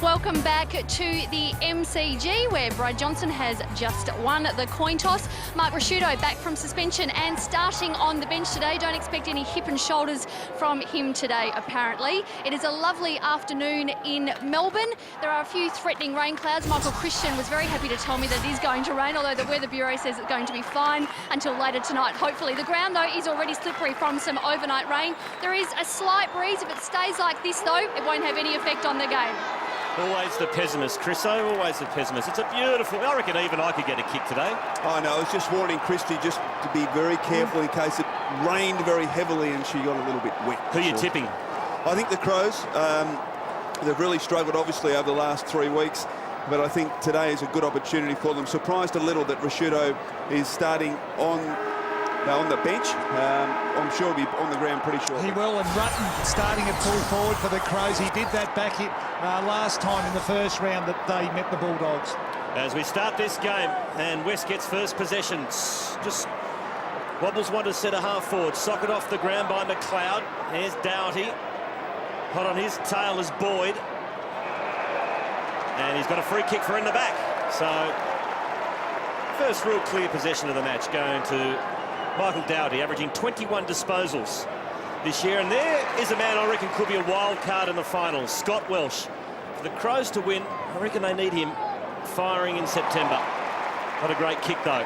Welcome back to the MCG, where Brad Johnson has just won the coin toss. Mark Rasciuto back from suspension and starting on the bench today. Don't expect any hip and shoulders from him today, apparently. It is a lovely afternoon in Melbourne. There are a few threatening rain clouds. Michael Christian was very happy to tell me that it is going to rain, although the Weather Bureau says it's going to be fine until later tonight, hopefully. The ground, though, is already slippery from some overnight rain. There is a slight breeze. If it stays like this, though, it won't have any effect on the game. Always the pessimist, Chriso, always the pessimist. It's a beautiful, I reckon even I could get a kick today. I know, I was just warning Christy just to be very careful in case it rained very heavily and she got a little bit wet. Who are you tipping? I think the Crows, they've really struggled obviously over the last 3 weeks, but I think today is a good opportunity for them. Surprised a little that Rasciuto is starting on the bench. I'm sure he'll be on the ground pretty shortly. He will, and Rutten starting at full forward for the Crows. He did that back hit last time in the first round that they met the Bulldogs. As we start this game, and West gets first possession. Just wobbles one to centre half forward. Socket off the ground by McLeod. Here's Doughty. Hot on his tail is Boyd. And he's got a free kick for in the back. So, first real clear possession of the match going to Michael Doughty, averaging 21 disposals this year. And there is a man I reckon could be a wild card in the finals, Scott Welsh. For the Crows to win, I reckon they need him firing in September. Not a great kick, though.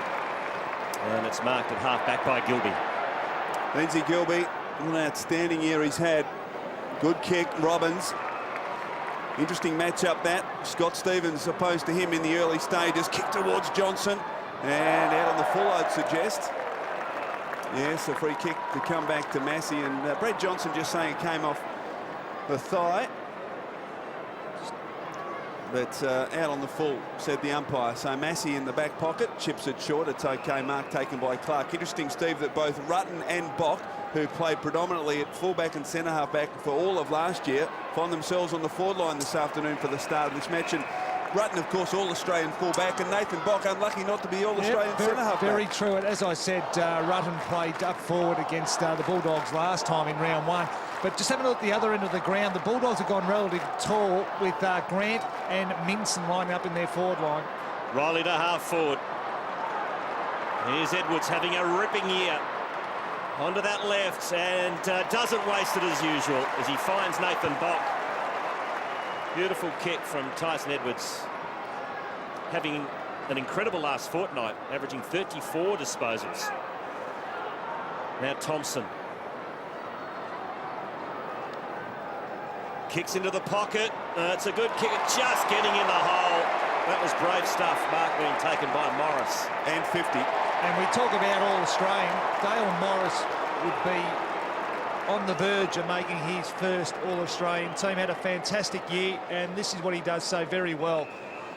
And it's marked at half-back by Gilby. Lindsay Gilby, what an outstanding year he's had. Good kick, Robbins. Interesting matchup that. Scott Stevens opposed to him in the early stages. Kick towards Johnson. And out on the full, I'd suggest. Yes, a free kick to come back to Massey, and Brad Johnson just saying it came off the thigh. But out on the full, said the umpire. So Massey in the back pocket, chips it short. It's okay, mark taken by Clark. Interesting, Steve, that both Rutten and Bock, who played predominantly at fullback and centre half-back for all of last year, find themselves on the forward line this afternoon for the start of this match. And Rutten, of course, all-Australian fullback, and Nathan Bock unlucky not to be all-Australian centre-half. Very true, and as I said, Rutten played up forward against the Bulldogs last time in round one. But just having a look at the other end of the ground, the Bulldogs have gone relatively tall with Grant and Minson lining up in their forward line. Riley to half-forward. Here's Edwards having a ripping year. Onto that left, and doesn't waste it as usual as he finds Nathan Bock. Beautiful kick from Tyson Edwards, having an incredible last fortnight, averaging 34 disposals. Now Thompson. Kicks into the pocket. It's a good kick, just getting in the hole. That was brave stuff, Mark, being taken by Morris. And 50. And we talk about All-Australian. Dale Morris would be on the verge of making his first All-Australian. Team had a fantastic year, and this is what he does so very well.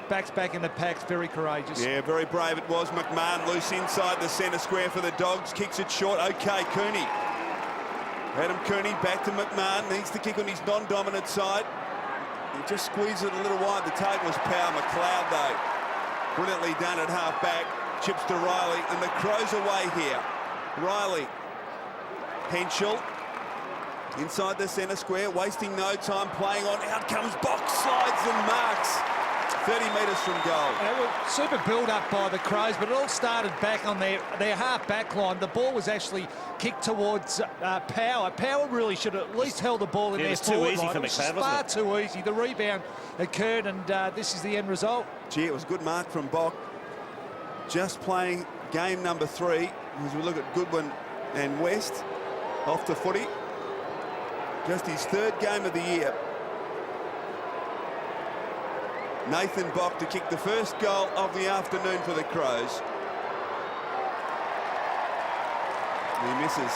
Backs back in the packs, very courageous. Yeah, very brave it was. McMahon loose inside the centre square for the Dogs. Kicks it short. Okay, Cooney. Adam Cooney back to McMahon. Needs to kick on his non-dominant side. He just squeezed it a little wide. The take was power. McLeod, though, brilliantly done at half-back. Chips to Riley, and the Crows away here. Riley. Henschel. Inside the centre square, wasting no time, playing on. Out comes Box, slides and marks. 30 metres from goal. Super build-up by the Crows, but it all started back on their half-back line. The ball was actually kicked towards Power. Power really should have at least held the ball in their forward line. It was far too easy. The rebound occurred, and this is the end result. Gee, it was a good mark from Bock. Just playing game number 3, as we look at Goodwin and West off the footy. Just his 3rd game of the year. Nathan Bock to kick the first goal of the afternoon for the Crows. He misses.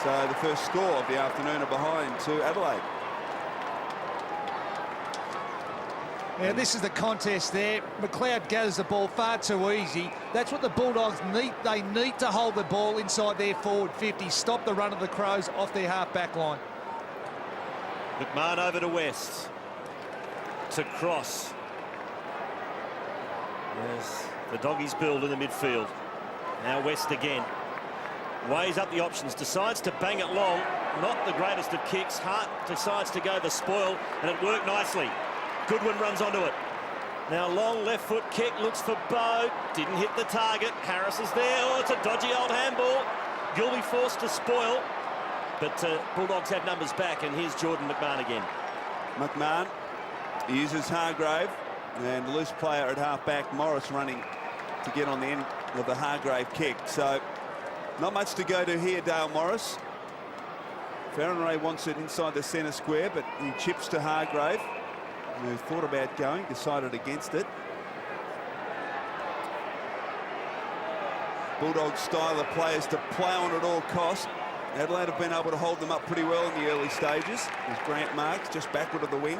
So the first score of the afternoon are behind to Adelaide. Yeah, this is the contest there. McLeod gathers the ball far too easy. That's what the Bulldogs need. They need to hold the ball inside their forward 50. Stop the run of the Crows off their half-back line. McMahon over to West. To Cross. Yes, the doggies build in the midfield. Now West again. Weighs up the options, decides to bang it long. Not the greatest of kicks. Hart decides to go the spoil, and it worked nicely. Goodwin runs onto it. Now long left foot kick, looks for Bowe. Didn't hit the target. Harris is there. Oh, it's a dodgy old handball. Gilby forced to spoil. But Bulldogs had numbers back, and here's Jordan McMahon again. McMahon uses Hargrave, and loose player at half-back. Morris running to get on the end of the Hargrave kick. So not much to go to here, Dale Morris. Farron wants it inside the centre square, but he chips to Hargrave, who thought about going, decided against it. Bulldogs style of players to play on at all costs. Adelaide have been able to hold them up pretty well in the early stages. There's Grant Marks just backward of the wing.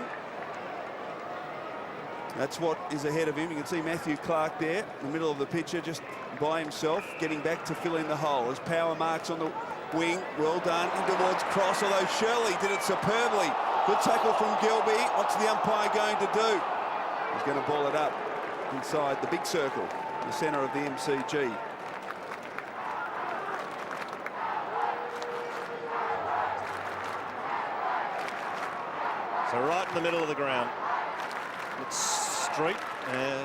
That's what is ahead of him. You can see Matthew Clark there in the middle of the picture, just by himself, getting back to fill in the hole. As Power Marks on the wing, well done, in towards cross, although Shirley did it superbly. Good tackle from Gilby. What's the umpire going to do? He's going to ball it up inside the big circle, the centre of the MCG. So right in the middle of the ground. It's Street.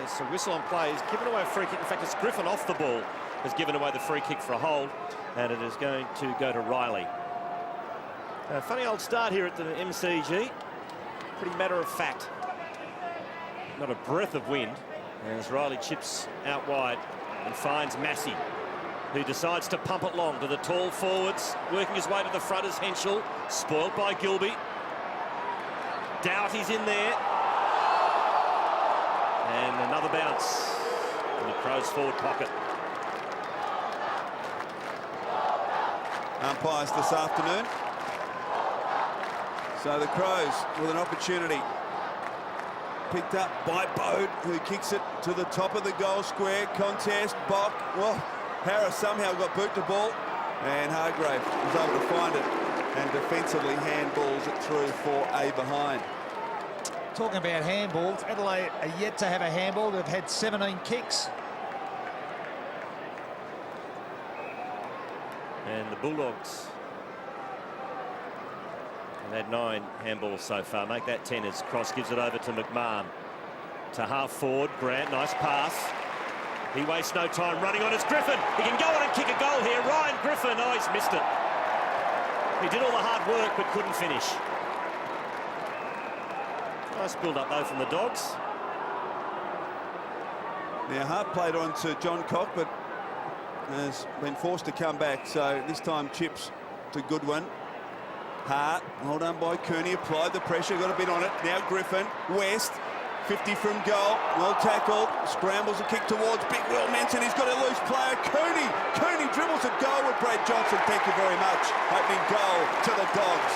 It's a whistle on play. He's given away a free kick. In fact, it's Griffin off the ball has given away the free kick for a hold, and it is going to go to Riley. A funny old start here at the MCG. Pretty matter of fact. Not a breath of wind as Riley chips out wide and finds Massey, who decides to pump it long to the tall forwards. Working his way to the front is Henschel, spoiled by Gilby. Doughty's in there. And another bounce in the Crows' forward pocket. Umpires this afternoon. So the Crows with an opportunity. Picked up by Bode, who kicks it to the top of the goal square. Contest, Bock. Well, Harris somehow got boot to ball, and Hargrave was able to find it and defensively handballs it through for a behind. Talking about handballs, Adelaide are yet to have a handball. They've had 17 kicks. And the Bulldogs have had 9 handballs so far. Make that 10 as Cross gives it over to McMahon. To half forward, Grant, nice pass. He wastes no time running on. It's Griffin. He can go on and kick a goal here. Ryan Griffin, oh, he's missed it. He did all the hard work but couldn't finish. Nice build-up, though, from the Dogs. Now, Hart played on to John Cock, but has been forced to come back. So this time chips to Goodwin. Hart, well done by Cooney, applied the pressure, got a bit on it. Now Griffin, West, 50 from goal, well tackled, scrambles a kick towards Big Will Menton. He's got a loose player, Cooney. Cooney dribbles at goal with Brad Johnson. Thank you very much. Opening goal to the Dogs.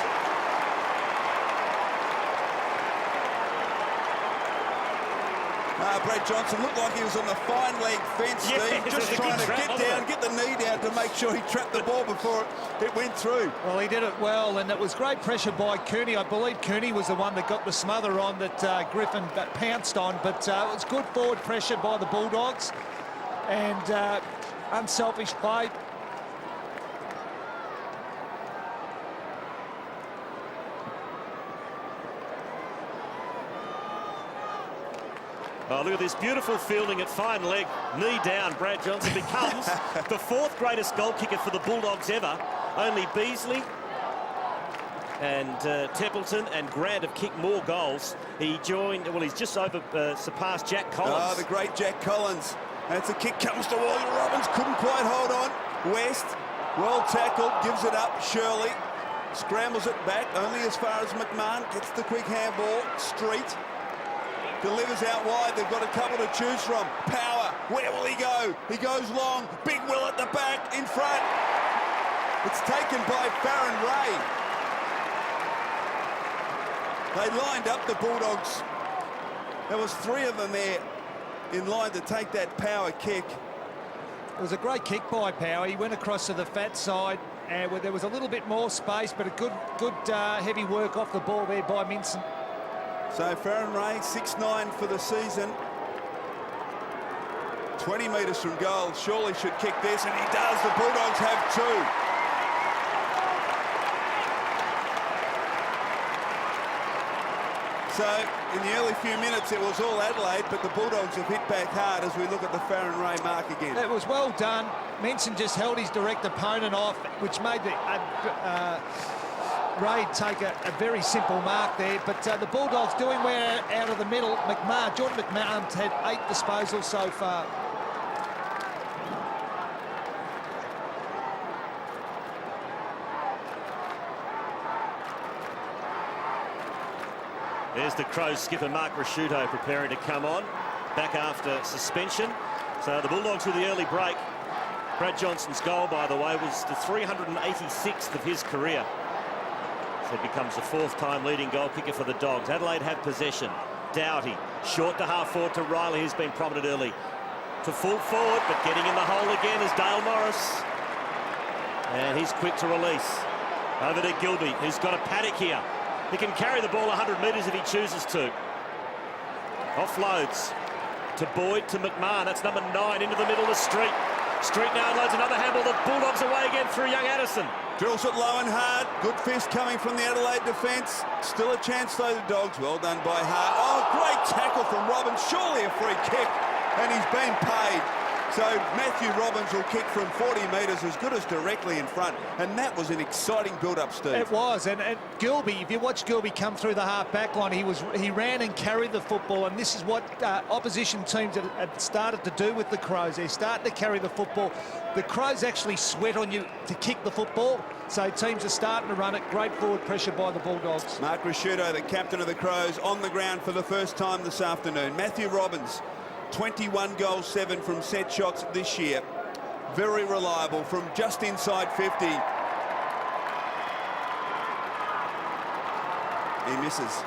Brad Johnson looked like he was on the fine leg fence, Steve, just trying to get down, get the knee down to make sure he trapped the ball before it went through. Well, he did it well, and it was great pressure by Cooney. I believe Cooney was the one that got the smother on that Griffin pounced on, but it was good forward pressure by the Bulldogs and unselfish play. Oh, look at this beautiful fielding at fine leg, knee down. Brad Johnson becomes the 4th greatest goal kicker for the Bulldogs ever. Only Beasley and Templeton and Grant have kicked more goals. He joined, well, he's just surpassed Jack Collins. Oh, the great Jack Collins. That's a kick, comes to William Robbins, couldn't quite hold on. West, well tackled, gives it up. Shirley scrambles it back, only as far as McMahon, gets the quick handball. Street delivers out wide. They've got a couple to choose from. Power, where will he go? He goes long. Big Will at the back, in front. It's taken by Farron Ray. They lined up the Bulldogs. There was 3 of them there in line to take that power kick. It was a great kick by Power. He went across to the fat side, and there was a little bit more space, but a good heavy work off the ball there by Minson. So Farron Ray, 6'9" for the season. 20 metres from goal. Surely should kick this, and he does. The Bulldogs have 2. So in the early few minutes it was all Adelaide, but the Bulldogs have hit back hard as we look at the Farron Ray mark again. It was well done. Menson just held his direct opponent off, which made the Ray take a very simple mark there. But the Bulldogs doing well out of the middle. Jordan McMahon's had 8 disposals so far. There's the Crows skipper Mark Rasciuto preparing to come on, back after suspension. So the Bulldogs with the early break. Brad Johnson's goal, by the way, was the 386th of his career. So he becomes the 4th-time leading goal kicker for the Dogs. Adelaide have possession. Doughty, short to half forward to Riley, who's been prominent early. To full forward, but getting in the hole again is Dale Morris. And he's quick to release. Over to Gilby, who's got a paddock here. He can carry the ball 100 metres if he chooses to. Offloads to Boyd, to McMahon. That's number 9 into the middle of the street. Street now unloads another handball. The Bulldogs away again through young Addison. Drills it low and hard. Good fist coming from the Adelaide defence. Still a chance though, the Dogs. Well done by Hart. Oh, great tackle from Robbins. Surely a free kick. And he's been paid. So Matthew Robbins will kick from 40 metres, as good as directly in front. And that was an exciting build-up, Steve. It was. And Gilby, if you watch Gilby come through the half-back line, he ran and carried the football. And this is what opposition teams have started to do with the Crows. They're starting to carry the football. The Crows actually sweat on you to kick the football. So teams are starting to run it. Great forward pressure by the Bulldogs. Mark Rasciuto, the captain of the Crows, on the ground for the first time this afternoon. Matthew Robbins, 21 goals, 7 from set shots this year. Very reliable from just inside 50. He misses.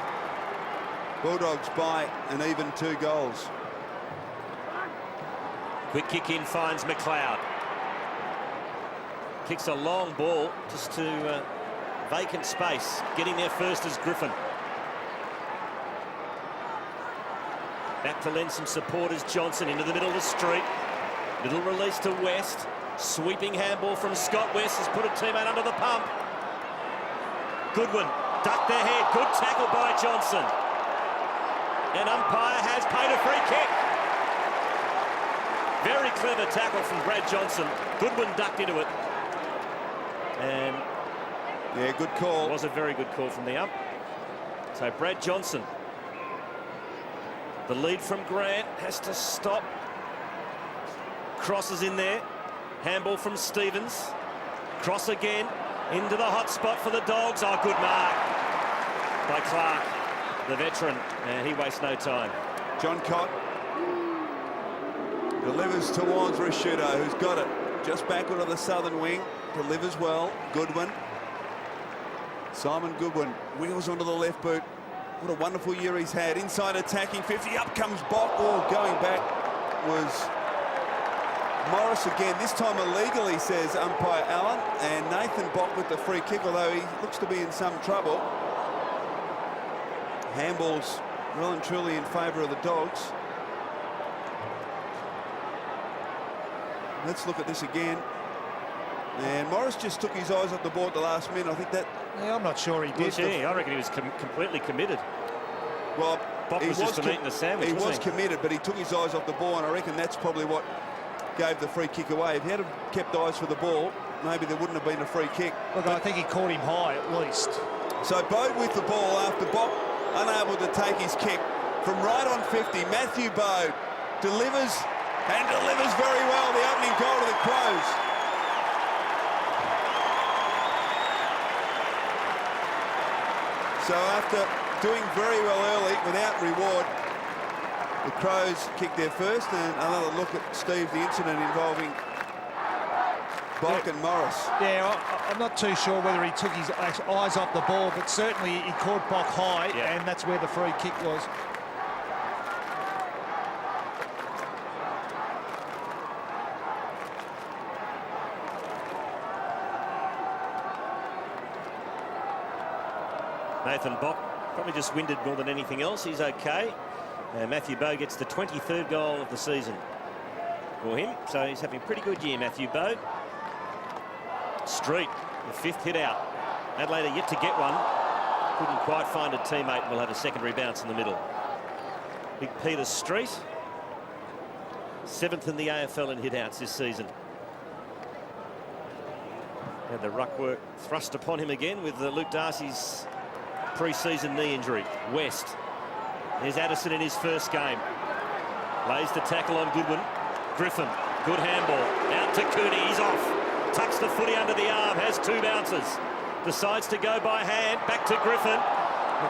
Bulldogs by an even 2 goals. Quick kick in, finds McLeod. Kicks a long ball just to vacant space. Getting there first is Griffin. Back to lend some support is Johnson into the middle of the street. Little release to West. Sweeping handball from Scott. West has put a teammate under the pump. Goodwin ducked their head. Good tackle by Johnson. And umpire has paid a free kick. Very clever tackle from Brad Johnson. Goodwin ducked into it. And yeah, good call. It was a very good call from the ump. So Brad Johnson. The lead from Grant has to stop. Crosses in there. Handball from Stevens. Cross again into the hot spot for the Dogs. Oh, good mark by Clark, the veteran, and he wastes no time. John Cott delivers towards Rasciuto, who's got it just backward of the southern wing. Delivers well. Goodwin. Simon Goodwin wheels onto the left boot. What a wonderful year he's had. Inside attacking 50. Up comes Bock. Oh, going back was Morris again. This time illegally, says umpire Allen. And Nathan Bock with the free kick, although he looks to be in some trouble. Handballs well and truly in favour of the Dogs. Let's look at this again. And Morris just took his eyes off the ball at the last minute. I think that... Yeah, I'm not sure he did. I reckon he was completely committed. Well, Bock was just eating the sandwich, he was committed, but he took his eyes off the ball, and I reckon that's probably what gave the free kick away. If he had kept eyes for the ball, maybe there wouldn't have been a free kick. Look, I think he caught him high at least. So Bode with the ball after Bock unable to take his kick from right on 50. Matthew Bode delivers and delivers very well. The opening goal to the Crows. So after doing very well early without reward, the Crows kicked their first. And another look at Steve, the incident involving Bock and Morris. Yeah, I'm not too sure whether he took his eyes off the ball, but certainly he caught Bock high, and that's where the free kick was. Nathan Bock probably just winded more than anything else. He's okay. And Matthew Bode gets the 23rd goal of the season for him. So he's having a pretty good year, Matthew Bode. Street, the 5th hit out. Adelaide are yet to get one. Couldn't quite find a teammate, and will have a secondary bounce in the middle. Big Peter Street, 7th in the AFL in hit-outs this season. And the ruck work thrust upon him again with Luke Darcy's pre-season knee injury. West. There's Addison in his first game. Lays the tackle on Goodwin. Griffin, good handball. Out to Cooney, he's off. Tucks the footy under the arm, has 2 bounces. Decides to go by hand, back to Griffin.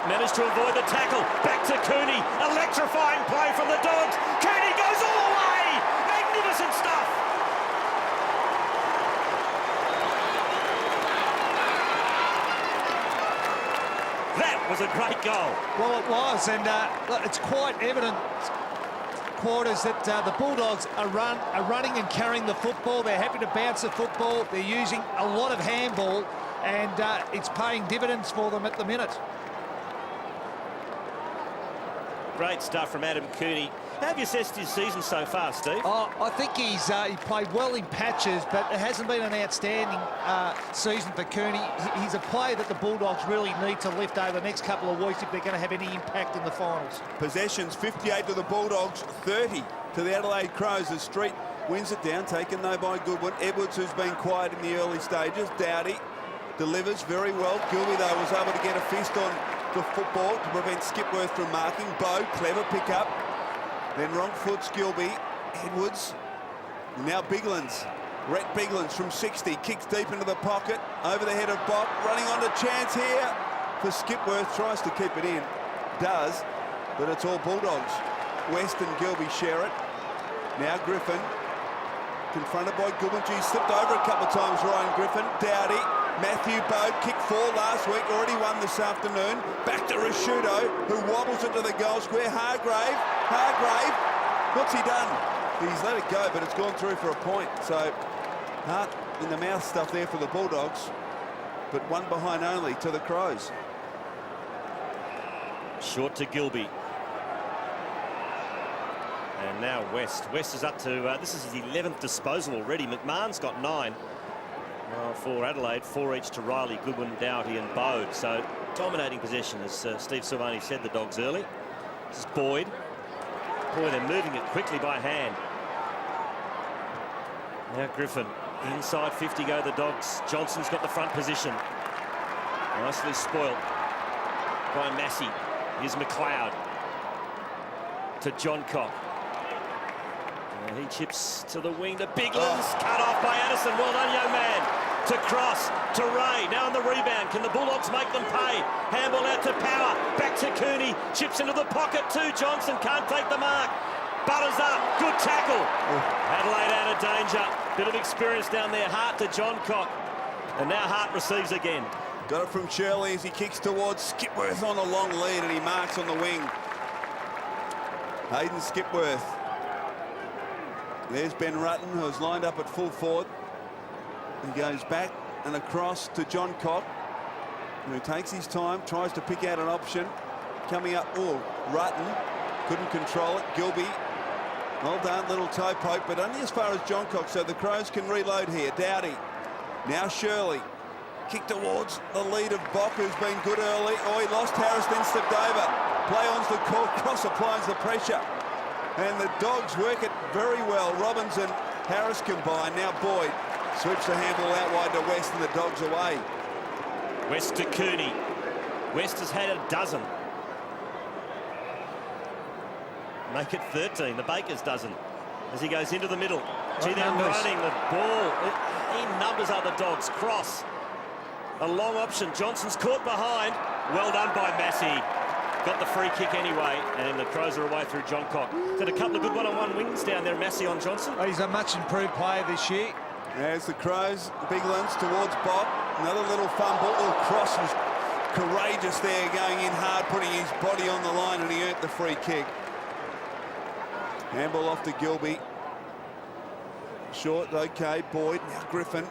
Managed to avoid the tackle, back to Cooney. Electrifying play from the Dogs. Cooney goes all the way! Magnificent stuff! That was a great goal. Well, it was, and it's quite evident, Quarters, that the Bulldogs are running and carrying the football. They're happy to bounce the football. They're using a lot of handball, and it's paying dividends for them at the minute. Great stuff from Adam Cooney. How have you assessed his season so far, Steve? Oh, I think he played well in patches, but it hasn't been an outstanding season for Cooney. He's a player that the Bulldogs really need to lift over the next couple of weeks if they're going to have any impact in the finals. Possessions, 58 to the Bulldogs, 30 to the Adelaide Crows as Street wins it down, taken though by Goodwin. Edwards, who's been quiet in the early stages. Dowdy delivers very well. Gilby, though, was able to get a fist on the football to prevent Skipworth from marking. Bow, clever pick-up. Then wrong foots Gilby. Edwards. Now Biglands. Rhett Biglands from 60. Kicks deep into the pocket. Over the head of Bock. Running on to chance here for Skipworth. Tries to keep it in. Does. But it's all Bulldogs. West and Gilby share it. Now Griffin. Confronted by Goodwin. He slipped over a couple of times, Ryan Griffin. Dowdy. Matthew Bode, kicked 4 last week, already won this afternoon. Back to Rashudo, who wobbles into the goal square. Hargrave, what's he done? He's let it go, but it's gone through for a point. So, heart in the mouth stuff there for the Bulldogs, but one behind only to the Crows. Short to Gilby. And now West. West is up to, this is his 11th disposal already. McMahon's got 9. For Adelaide, 4 each to Riley, Goodwin, Doughty and Bode. So dominating possession, as Steve Silvani said, the Dogs early. This is Boyd. Boy, they're moving it quickly by hand. Now Griffin. Inside 50 go the Dogs. Johnson's got the front position. Nicely spoilt by Massey. Here's McLeod to Johncock. He chips to the wing to Biglands, cut off by Addison. Well done, young man. To Cross, to Ray. Now on the rebound. Can the Bulldogs make them pay? Handball out to Power. Back to Cooney. Chips into the pocket to Johnson. Can't take the mark. Butters up. Good tackle. Adelaide out of danger. Bit of experience down there. Hart to Johncock. And now Hart receives again. Got it from Shirley as he kicks towards Skipworth on a long lead, and he marks on the wing. Hayden Skipworth. There's Ben Rutten, who's lined up at full forward. He goes back and across to Johncock, who takes his time, tries to pick out an option. Coming up, Rutten couldn't control it. Gilby, well done, little toe poke, but only as far as Johncock, so the Crows can reload here. Dowdy, now Shirley. Kick towards the lead of Bock, who's been good early. He lost Harris, then slipped over. Play on's the call, Cross applies the pressure. And the Dogs work it very well. Robbins and Harris combine. Now Boyd sweeps the handball out wide to West, and the Dogs away. West to Cooney. West has had a dozen. Make it 13, the Bakers dozen. As he goes into the middle. Gee, they're running the ball. In numbers are the Dogs. Cross. A long option. Johnson's caught behind. Well done by Massey. Got the free kick anyway, and the Crows are away through Johncock. Did a couple of good one-on-one wings down there, Massey on Johnson. He's a much improved player this year. There's the Crows, Biglands towards Bob. Another little fumble. Cross was courageous there, going in hard, putting his body on the line, and he earned the free kick. Handball off to Gilby. Short, okay, Boyd. Now Griffin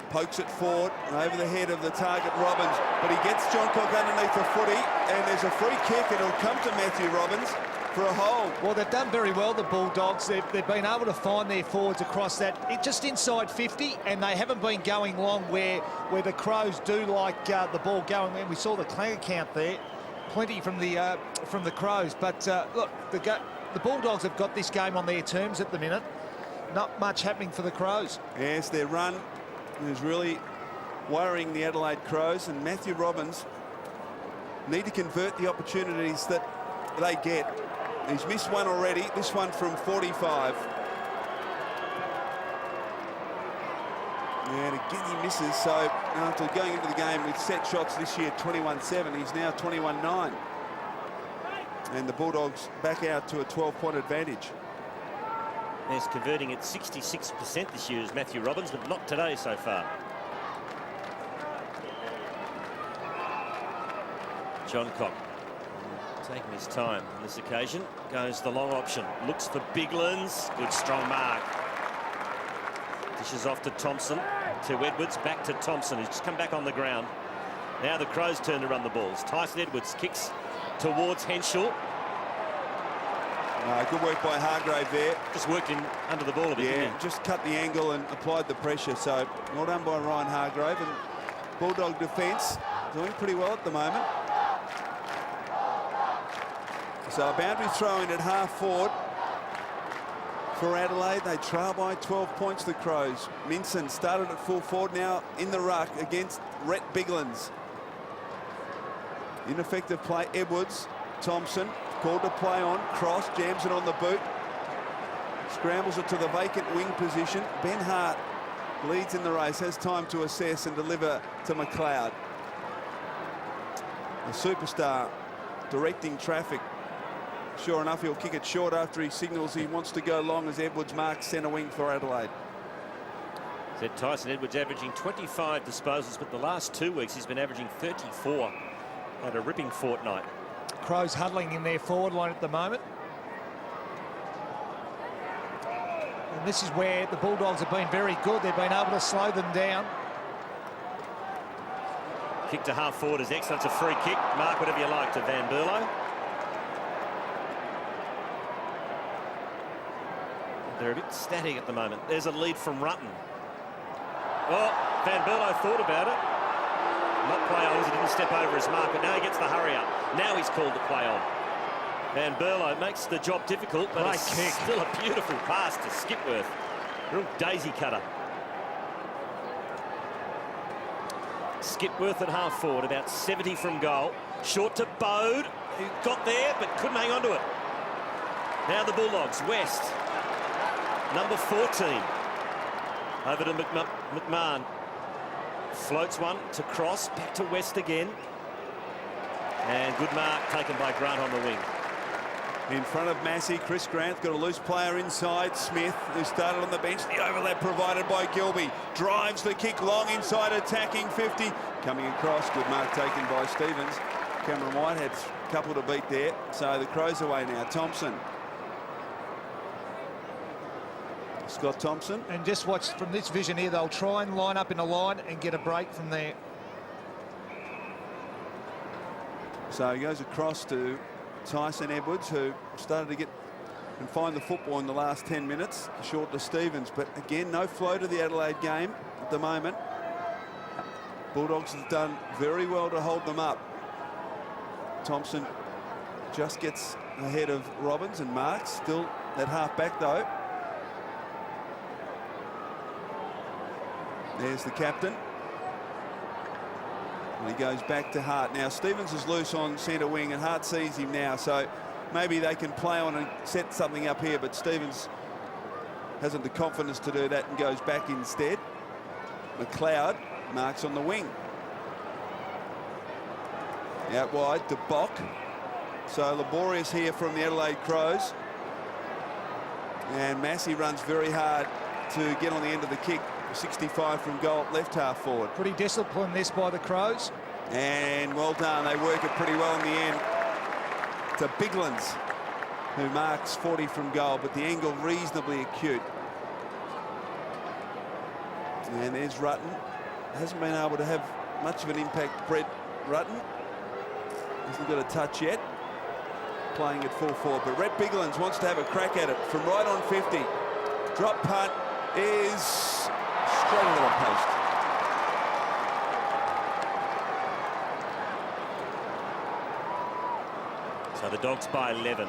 pokes it forward over the head of the target, Robbins, but he gets Johncock underneath the footy, and there's a free kick, and it'll come to Matthew Robbins. for a hold. Well, they've done very well, the Bulldogs. They've been able to find their forwards across that, just inside 50, and they haven't been going long where the Crows do like the ball going. And we saw the clanger count there, plenty from the Crows. But look, the Bulldogs have got this game on their terms at the minute. Not much happening for the Crows. Yes, their run is really worrying the Adelaide Crows, and Matthew Robbins need to convert the opportunities that they get. He's missed one already, this one from 45. And again he misses, so after going into the game with set shots this year 21-7, he's now 21-9. And the Bulldogs back out to a 12-point advantage. He's converting at 66% this year as Matthew Robbins, but not today so far. John Cock taking his time on this occasion. Goes the long option. Looks for Biglands. Good strong mark. Dishes off to Thompson. To Edwards. Back to Thompson, who's just come back on the ground. Now the Crows turn to run the balls. Tyson Edwards kicks towards Henschel. Good work by Hargrave there. Just worked in under the ball a bit. Yeah, just cut the angle and applied the pressure. So well done by Ryan Hargrave. And Bulldog defence doing pretty well at the moment. So a boundary throw in at half forward for Adelaide. They trail by 12 points, the Crows. Minson started at full forward, now in the ruck against Rhett Biglands. Ineffective play, Edwards. Thompson called to play on. Cross, jams it on the boot. Scrambles it to the vacant wing position. Ben Hart leads in the race, has time to assess and deliver to McLeod. The superstar directing traffic. Sure enough, he'll kick it short after he signals he wants to go long as Edwards marks centre wing for Adelaide. Said Tyson Edwards averaging 25 disposals, but the last 2 weeks he's been averaging 34. Had a ripping fortnight. Crows huddling in their forward line at the moment. And this is where the Bulldogs have been very good. They've been able to slow them down. Kick to half forward is excellent. It's a free kick. Mark whatever you like to Van Berlo. They're a bit static at the moment. There's a lead from Rutten. Well, Van Berlo thought about it. Not play on as he didn't step over his mark, but now he gets the hurry up. Now he's called to play on. Van Berlo makes the job difficult, but it's still a beautiful pass to Skipworth. Real daisy cutter. Skipworth at half forward, about 70 from goal. Short to Bode, who got there but couldn't hang on to it. Now the Bulldogs, West. Number 14. Over to McMahon. Floats one to Cross, back to West again. And good mark taken by Grant on the wing. In front of Massey, Chris Grant's got a loose player inside. Smith, who started on the bench. The overlap provided by Gilby. Drives the kick long inside, attacking 50. Coming across, good mark taken by Stevens. Cameron Whitehead's a couple to beat there. So the Crows away now. Thompson. Scott Thompson. And just watch from this vision here, they'll try and line up in a line and get a break from there. So he goes across to Tyson Edwards, who started to get and find the football in the last 10 minutes. Short to Stevens, but again, no flow to the Adelaide game at the moment. Bulldogs have done very well to hold them up. Thompson just gets ahead of Robbins and Marks, still at half back though. There's the captain. And he goes back to Hart. Now, Stevens is loose on centre wing, and Hart sees him now, so maybe they can play on and set something up here, but Stevens hasn't the confidence to do that and goes back instead. McLeod marks on the wing. Out wide to Bock. So laborious here from the Adelaide Crows. And Massey runs very hard to get on the end of the kick. 65 from goal, left half forward. Pretty disciplined this by the Crows. And well done, they work it pretty well in the end. To Biglands, who marks 40 from goal, but the angle reasonably acute. And there's Rutten. Hasn't been able to have much of an impact, Brett Rutten. Hasn't got a touch yet. playing at full forward. But Rhett Biglands wants to have a crack at it from right on 50. Drop punt is straight into the post. So the Dogs by 11.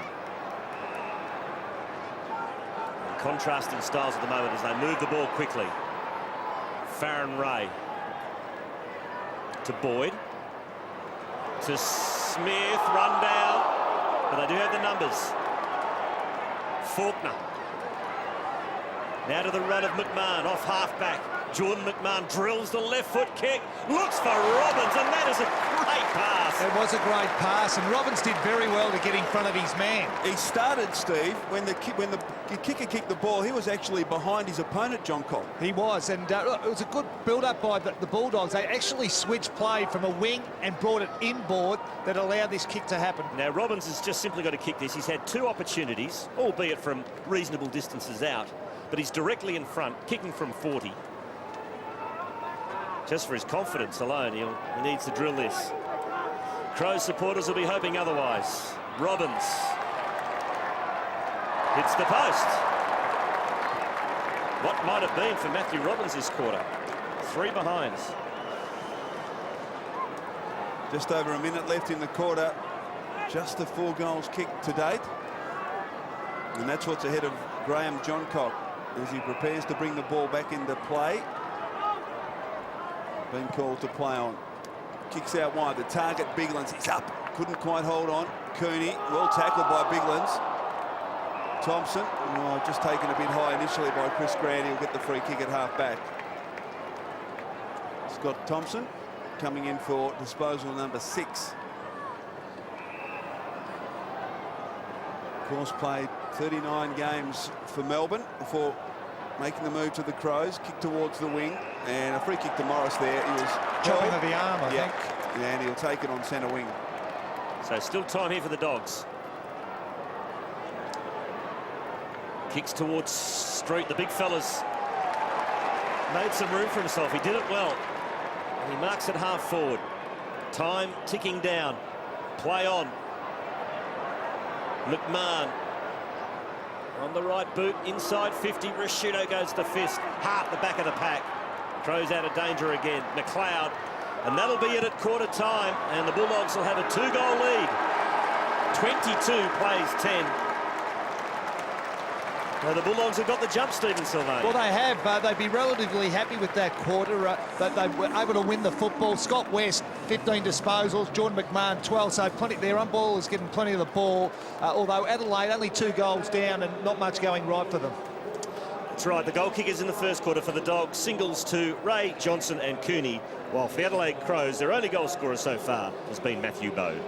And contrasting styles at the moment as they move the ball quickly. Farron Ray to Boyd. To Smith, run down. But they do have the numbers. Faulkner. Now to the run of McMahon, off half-back. Jordan McMahon drills the left foot kick, looks for Robbins, and that is a great pass. It was a great pass, and Robbins did very well to get in front of his man. He started, Steve, when the kicker kicked the ball, he was actually behind his opponent, John Cobb. He was, and it was a good build-up by the Bulldogs. They actually switched play from a wing and brought it inboard that allowed this kick to happen. Now, Robbins has just simply got to kick this. He's had 2 opportunities, albeit from reasonable distances out, but he's directly in front, kicking from 40. Just for his confidence alone, he needs to drill this. Crows supporters will be hoping otherwise. Robbins hits the post. What might have been for Matthew Robbins this quarter? 3 behinds. Just over a minute left in the quarter. Just the 4 goals kicked to date. And that's what's ahead of Graham Johncock as he prepares to bring the ball back into play. Been called to play on. Kicks out wide. The target, Biglands. He's up. Couldn't quite hold on. Cooney, well tackled by Biglands. Thompson, just taken a bit high initially by Chris Grant. He'll get the free kick at half-back. Scott Thompson coming in for disposal number 6. Of course, played 39 games for Melbourne before making the move to the Crows. Kick towards the wing, and a free kick to Morris there. He was dropping of the arm, I think. Yeah, and he'll take it on centre wing. So still time here for the Dogs. Kicks towards Street. The big fella's made some room for himself. He did it well. And he marks it half forward. Time ticking down. Play on. McMahon on the right boot, inside 50. Rashudo goes to fist. Hart the back of the pack. Crows out of danger again. McLeod. And that'll be it at quarter time. And the Bulldogs will have a 2-goal lead. 22 plays 10. Now the Bulldogs have got the jump, Stephen Sylvain. Well, they have. They'd be relatively happy with that quarter. That they were able to win the football. Scott West, 15 disposals. Jordan McMahon, 12. So plenty. Their on-ball is getting plenty of the ball. Although Adelaide only 2 goals down and not much going right for them. That's right. The goal kickers in the first quarter for the Dogs. Singles to Ray, Johnson and Cooney. While for the Adelaide Crows, their only goal scorer so far has been Matthew Bode.